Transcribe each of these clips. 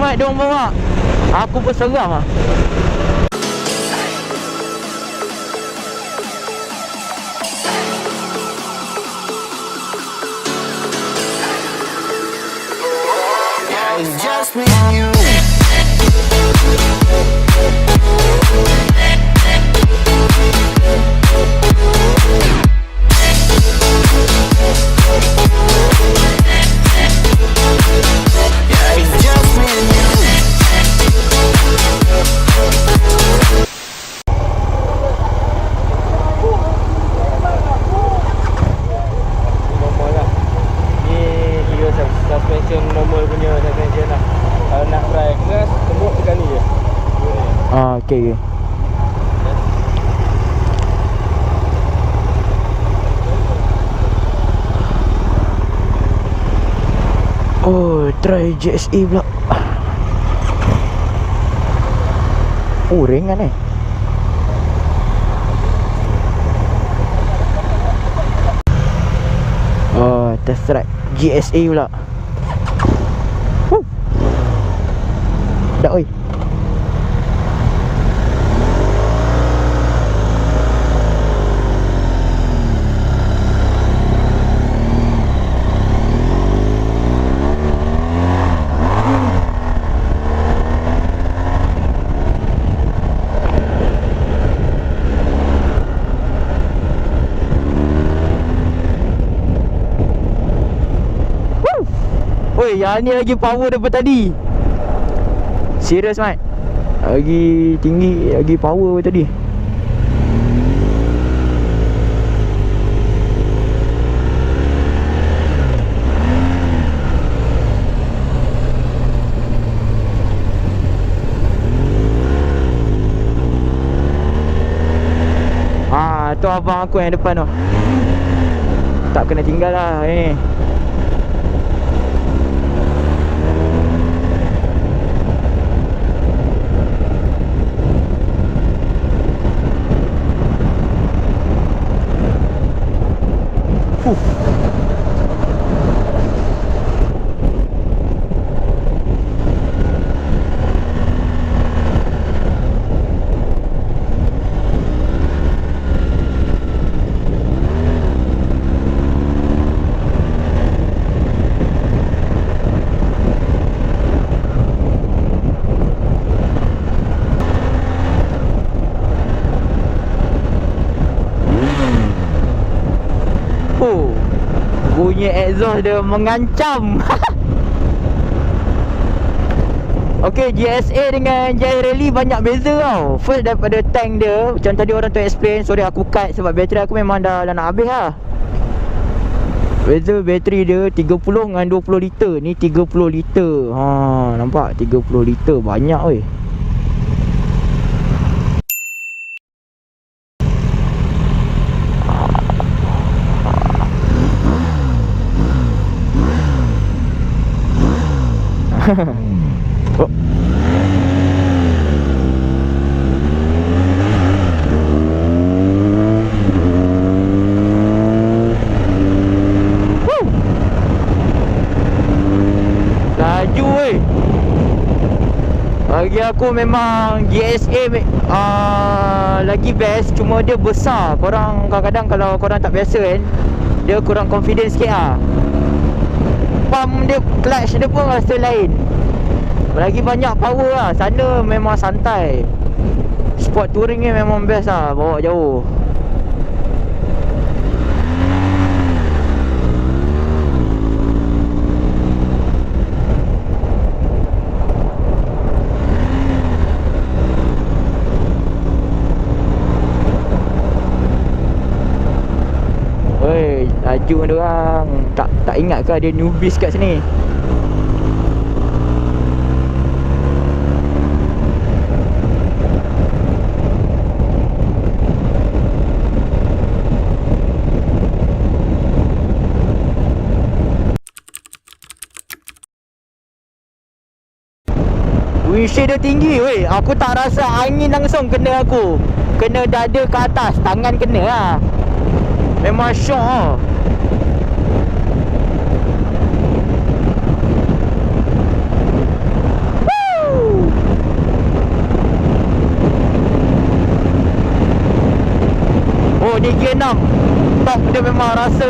mat diorang bawa. Aku pun seram lah. It's just me and you. Yeah, it's just me and you. Normal lah. Ni kira suspension normal punya suspension lah. Kalau nak try keras, tembok sekali je. Okay. Oh, try GSA pula. Oh, ringan eh. Oh, test track GSA pula. Dah oi. Oi, yang ni lagi power daripada tadi. Serius mat. Lagi tinggi, lagi power tadi. Tu abang aku yang depan tu. Tak kena tinggal lah ni. Bunyi exhaust dia mengancam. Okay, GSA dengan Jai Rally banyak beza tau. First daripada tank dia, macam tadi orang tu explain. Sorry aku cut sebab bateri aku memang dah nak habis lah. Beza bateri dia 30 dengan 20 liter. Ni 30 liter. Nampak 30 liter banyak weh. Oh. Laju weh. Bagi aku memang GSA lagi best. Cuma dia besar. Korang kadang-kadang kalau korang tak biasa kan, dia kurang confidence sikit lah. Pump dia, clutch dia pun rasa lain. Lagi banyak power lah. Sana memang santai. Sport touring ni memang best lah, bawa jauh. Oi, laju dia orang. Tak ingat ke ada newbies kat sini? Windshield dia tinggi weh. Aku tak rasa angin langsung kena aku. Kena dada ke atas, tangan kena lah. Memang syok lah. ni gear 6. Top dia memang rasa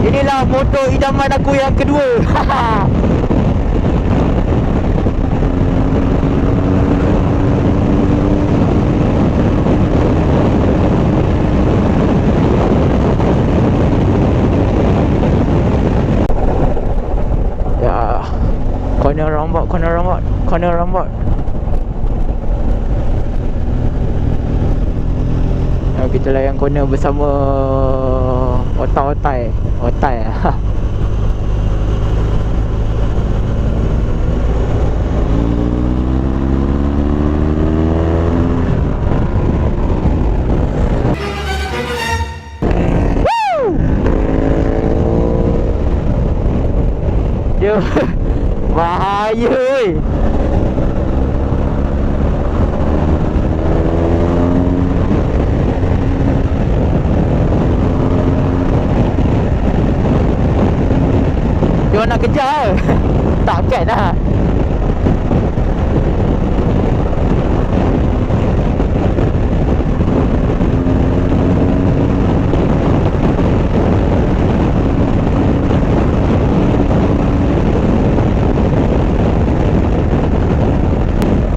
Inilah motor idaman aku yang kedua. Ya, corner rambat. Ya, kita layan corner bersama otai. Dia bahaya weh. Dia nak kejar. Takkan lah.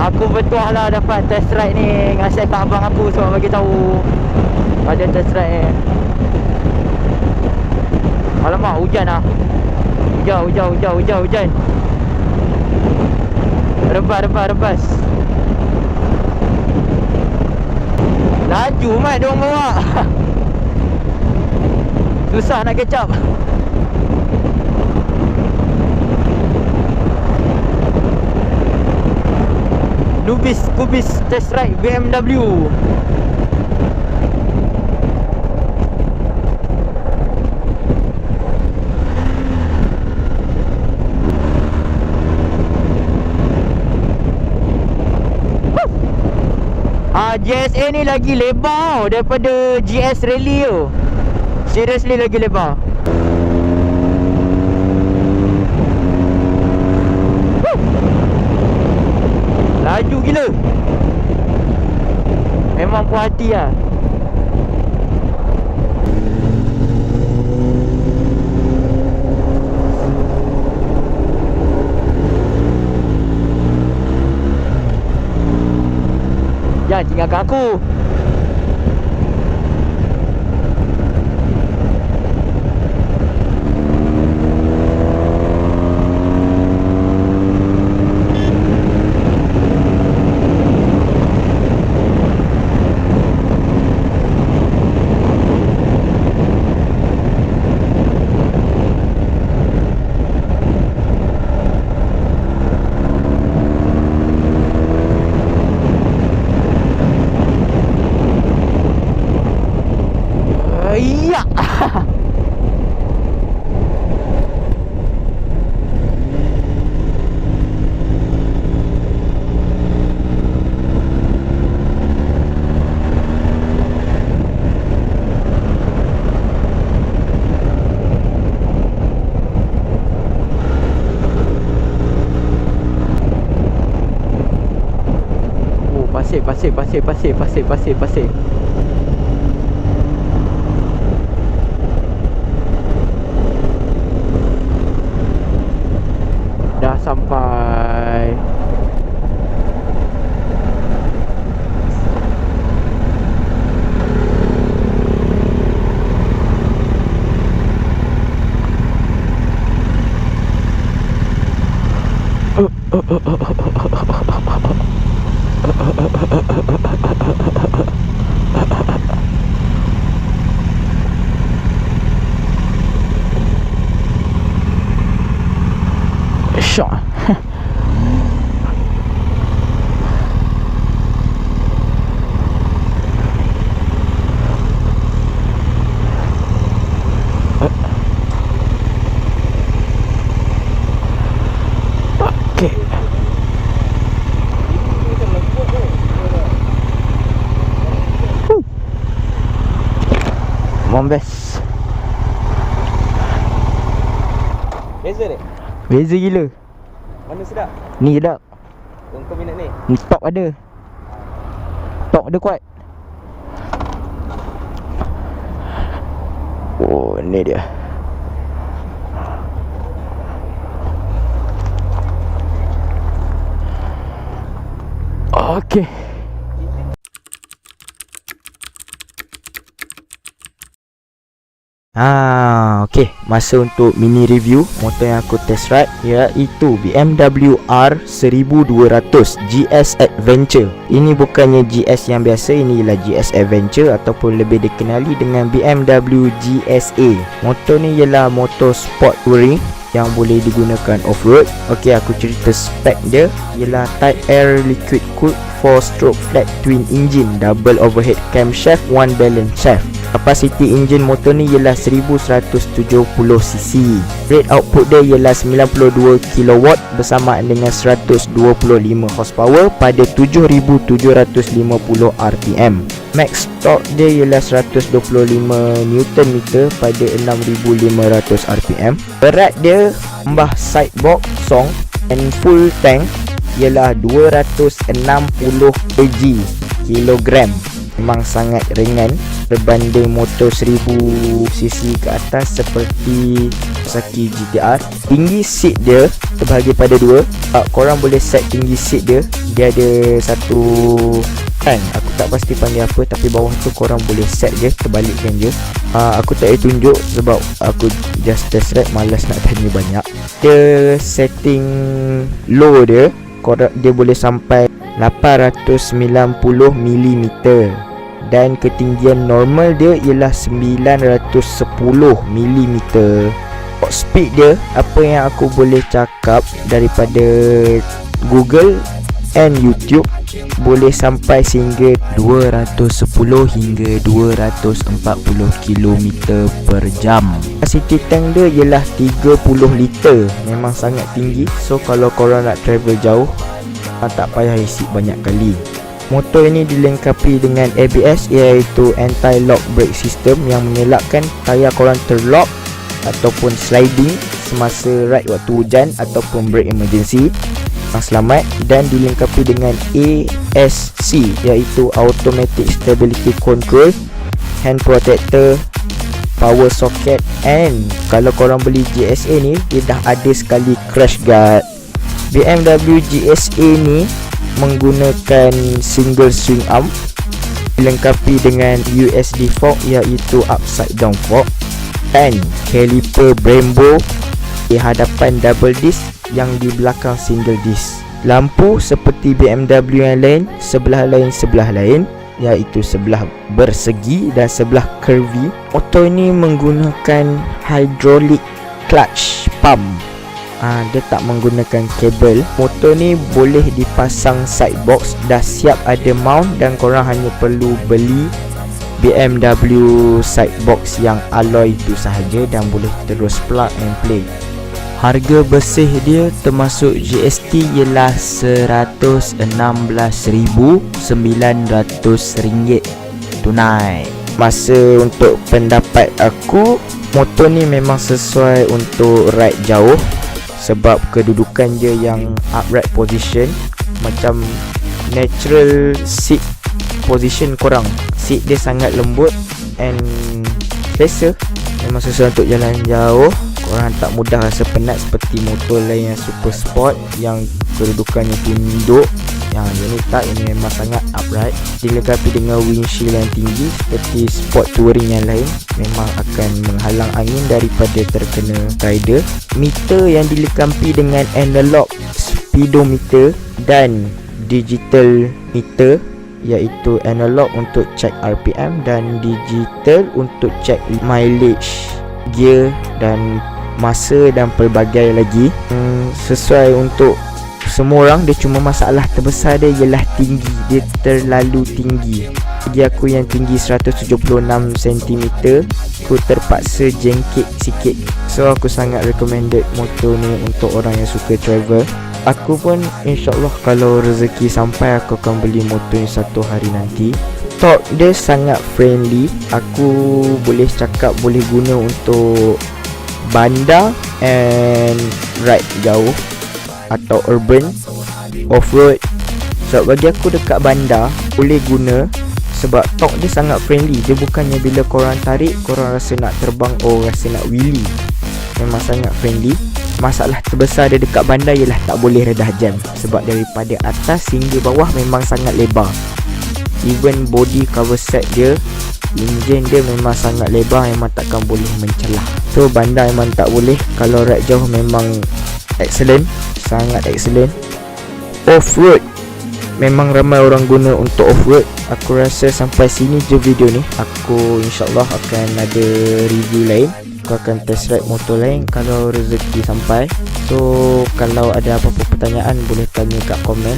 Aku betul lah dapat test ride ni. Ngasih kat abang aku sebab bagi tahu ada test ride ni. Alamak, hujan lah. Hujan. Rebas. Laju mat dia orang bawa. Susah nak catch up. Kubis test ride BMW. GSA ni lagi lebar daripada GS Rally tu. Seriously lagi lebar. Laju gila. Memang puas hati lah. Jangan tinggalkan aku. Iya. Oh, pasir. Dah sampai. Shot. Okay. Bombas. Beza ni? Beza gila. Mana sedap? Ni sedap. Kau minat ni? Ni top ada. Top ada kuat. Oh, ni dia. Okey. Okey, masa untuk mini review motor yang aku test ride iaitu BMW R1200GS Adventure. Ini bukannya GS yang biasa, ini ialah GS Adventure ataupun lebih dikenali dengan BMW GSA. Motor ni ialah motor sport touring yang boleh digunakan off-road. Okey, aku cerita spek dia. Ialah Type R liquid cooled 4-stroke flat twin engine, double overhead camshaft, one balance shaft. Kapasiti enjin motor ni ialah 1170cc. Rate output dia ialah 92 kW bersamaan dengan 125 horsepower pada 7750 rpm. Max torque dia ialah 125 Nm pada 6500 rpm. Berat dia tambah sidebox kosong and full tank ialah 260 kg. Memang sangat ringan berbanding motor 1000cc ke atas seperti Kawasaki GTR. Tinggi seat dia terbahagi pada dua. Korang boleh set tinggi seat dia. Dia ada satu aku tak pasti panggil apa, tapi bawah tu korang boleh set je, terbalikkan je. Aku tak boleh tunjuk sebab aku just test ride, malas nak tanya banyak. Dia setting low dia boleh sampai 890mm dan ketinggian normal dia ialah 910mm. Speed dia, apa yang aku boleh cakap daripada Google and YouTube, boleh sampai sehingga 210 hingga 240 km per jam. Kapasiti tank dia ialah 30 liter. Memang sangat tinggi. So kalau korang nak travel jauh, tak payah isi banyak kali. Motor ini dilengkapi dengan ABS iaitu anti-lock brake system yang mengelakkan tayar korang terlock ataupun sliding semasa ride waktu hujan ataupun brake emergency. Selamat. Dan dilengkapi dengan ASC iaitu Automatic Stability Control, hand protector, power socket, and kalau korang beli GSA ni, dia dah ada sekali crash guard. BMW GSA ni menggunakan single swing arm, dilengkapi dengan USD fork iaitu upside down fork, dan caliper Brembo di hadapan double disc yang di belakang single disc. Lampu seperti BMW yang lain, sebelah lain iaitu sebelah bersegi dan sebelah curvy. Motor ini menggunakan hydraulic clutch pump. Dia tak menggunakan kabel. Motor ni boleh dipasang sidebox, dah siap ada mount dan korang hanya perlu beli BMW sidebox yang alloy itu sahaja dan boleh terus plug and play. Harga bersih dia termasuk GST ialah RM116,900 tunai. Masa untuk pendapat aku, motor ni memang sesuai untuk ride jauh sebab kedudukan dia yang upright position, macam natural seat position korang. Seat dia sangat lembut and selesa. Memang sesuai untuk jalan jauh. Korang tak mudah rasa penat seperti motor lain yang super sport yang kedudukannya tunduk. Yang ini tak, ini memang sangat upright. Dilengkapi dengan windshield yang tinggi seperti sport touring yang lain, memang akan menghalang angin daripada terkena rider. Meter yang dilengkapi dengan analog speedometer dan digital meter, iaitu analog untuk cek RPM dan digital untuk cek mileage, gear dan masa dan pelbagai lagi. Sesuai untuk semua orang. Dia cuma masalah terbesar dia ialah tinggi. Dia terlalu tinggi. Bagi aku yang tinggi 176cm, aku terpaksa jengkit sikit. So aku sangat recommended motor ni untuk orang yang suka travel. Aku pun insyaAllah kalau rezeki sampai, aku akan beli motor ni satu hari nanti. Torque dia sangat friendly. Aku boleh cakap boleh guna untuk bandar and ride jauh atau urban, off-road. So bagi aku dekat bandar boleh guna sebab torque dia sangat friendly. Dia bukannya bila korang tarik korang rasa nak terbang, rasa nak wheelie. Memang sangat friendly. Masalah terbesar dia dekat bandar ialah tak boleh redah jam sebab daripada atas hingga bawah memang sangat lebar. Even body cover set dia, enjin dia memang sangat lebar, memang takkan boleh mencelah. So bandar memang tak boleh. Kalau ride jauh memang excellent, sangat excellent. Off-road memang ramai orang guna untuk off-road. Aku rasa sampai sini je video ni. Aku insyaAllah akan ada review lain. Aku akan test ride motor lain kalau rezeki sampai. So kalau ada apa-apa pertanyaan boleh tanya kat komen.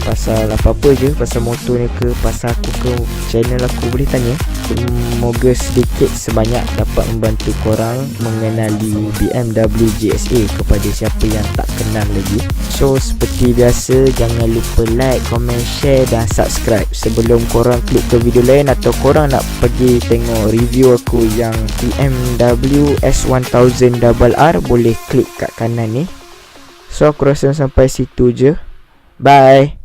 Pasal apa-apa je, pasal motor ni ke, pasal aku ke, channel aku, boleh tanya. Semoga sedikit sebanyak dapat membantu korang mengenali BMW GSA kepada siapa yang tak kenal lagi. So seperti biasa, jangan lupa like, comment, share dan subscribe sebelum korang klik ke video lain atau korang nak pergi tengok review aku yang BMW S1000RR, boleh klik kat kanan ni. So aku rasa sampai situ je. Bye.